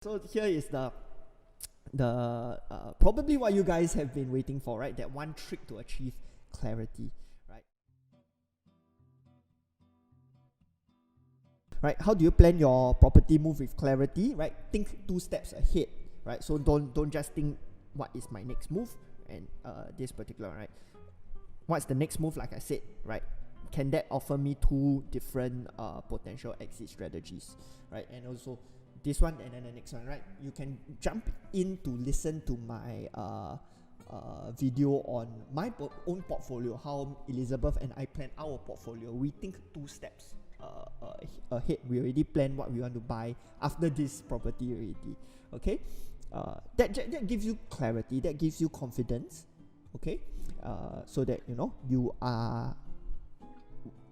So here is the probably what you guys have been waiting for, right? That one trick to achieve clarity, right? Right? How do you plan your property move with clarity, right? Think 2 steps ahead, right? So don't just think what is my next move and this particular, right? What's the next move? Like I said, right? Can that offer me 2 different potential exit strategies, right? And also this one and then the next one, right? You can jump in to listen to my video on my own portfolio, how Elizabeth and I plan our portfolio. We think 2 steps ahead. We already plan what we want to buy after this property already. Okay, that gives you clarity, that gives you confidence. Okay, so that you are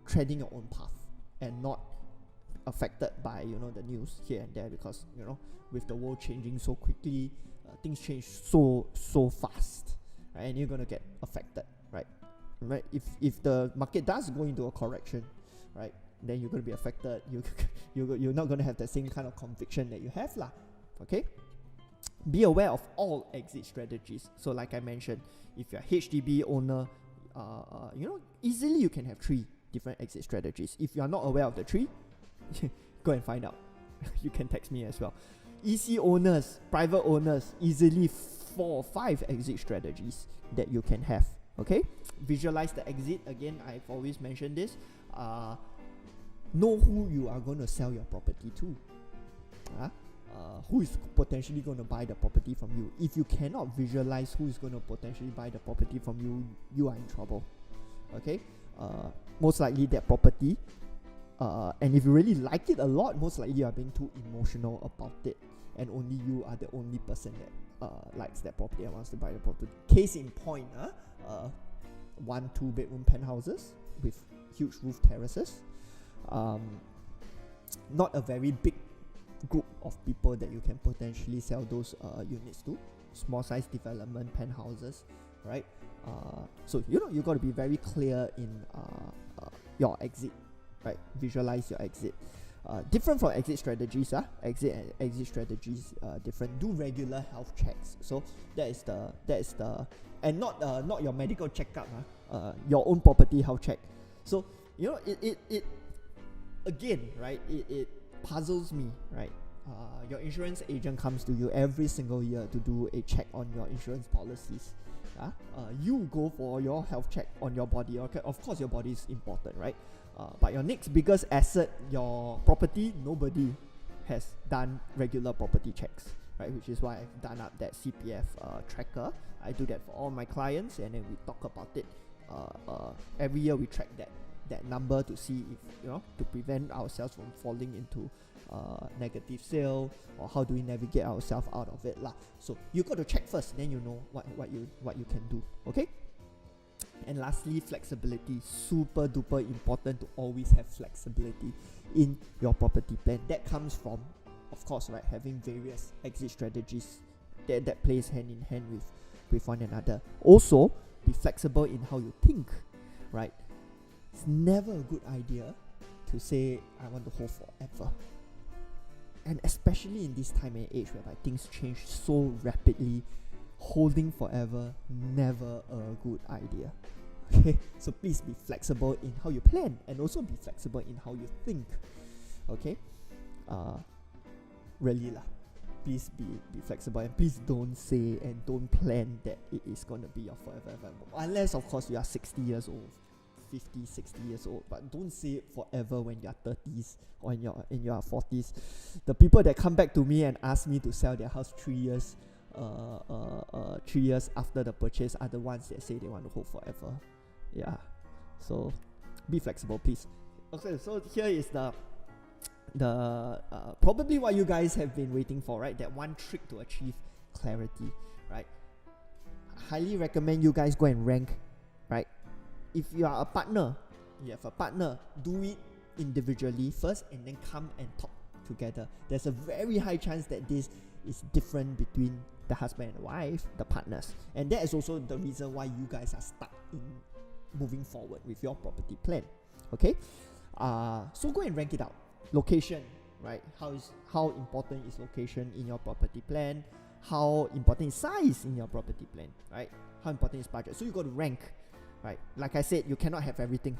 treading your own path and not affected by the news here and there, because with the world changing so quickly, things change so fast, right? And you're gonna get affected, right? If the market does go into a correction, right, then you're gonna be affected. You're not gonna have the same kind of conviction that you have lah. Okay, be aware of all exit strategies. So like I mentioned, if you're a HDB owner, easily you can have 3 different exit strategies. If you are not aware of the 3, go and find out. You can text me as well. EC owners, private owners, easily 4 or 5 exit strategies that you can have. Okay, visualize the exit. Again, I've always mentioned this. Know who you are going to sell your property to. Who is potentially going to buy the property from you. If you cannot visualize who is going to potentially buy the property from you, you are in trouble. Okay, most likely that property, and if you really like it a lot, most likely you are being too emotional about it, and only you are the only person that likes that property and wants to buy the property. Case in point, 1 2-bedroom penthouses with huge roof terraces. Not a very big group of people that you can potentially sell those units to. Small size development penthouses, right? So you got to be very clear in your exit, right? Visualize your exit. Different from exit strategies, exit strategies different. Do regular health checks. So that is the and not your medical checkup, your own property health check. So it again, right? It puzzles me, right? Your insurance agent comes to you every single year to do a check on your insurance policies. You go for your health check on your body. Okay, of course your body is important, right? But your next biggest asset, your property, nobody has done regular property checks, right? Which is why I've done up that CPF tracker. I do that for all my clients, and then we talk about it. Every year we track that number to see if to prevent ourselves from falling into negative sale, or how do we navigate ourselves out of it lah. So you got to check first, then you know what you can do. Okay. And lastly, flexibility. Super duper important to always have flexibility in your property plan. That comes from, of course, right, having various exit strategies that plays hand in hand with one another. Also, be flexible in how you think, right? It's never a good idea to say I want to hold forever, and especially in this time and age whereby things change so rapidly. Holding forever, never a good idea. Okay, so please be flexible in how you plan, and also be flexible in how you think. Okay, really lah. Please be flexible, and please don't say and don't plan that it is going to be your forever, unless of course you are 60 years old, 50, 60 years old. But don't say it forever when you're 30s or in your 40s. The people that come back to me and ask me to sell their house 3 years 3 years after the purchase are the ones that say they want to hold forever. Yeah, so be flexible, please. Okay, so here is the probably what you guys have been waiting for, right? That one trick to achieve clarity, right? I highly recommend you guys go and rank, right? If you are a partner, you have a partner, do it individually first and then come and talk together. There's a very high chance that this is different between the husband and wife, the partners, and that is also the reason why you guys are stuck in moving forward with your property plan. Okay, so go and rank it out. Location, right? How important is location in your property plan? How important is size in your property plan, right? How important is budget? So you got to rank, right? Like I said, you cannot have everything.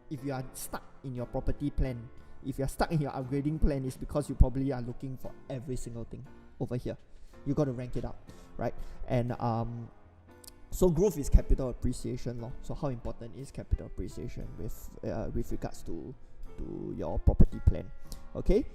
If you are stuck in your property plan, if you're stuck in your upgrading plan, it's because you probably are looking for every single thing over here. You got to rank it up, right? And so growth is capital appreciation law. So how important is capital appreciation with regards to your property plan? Okay.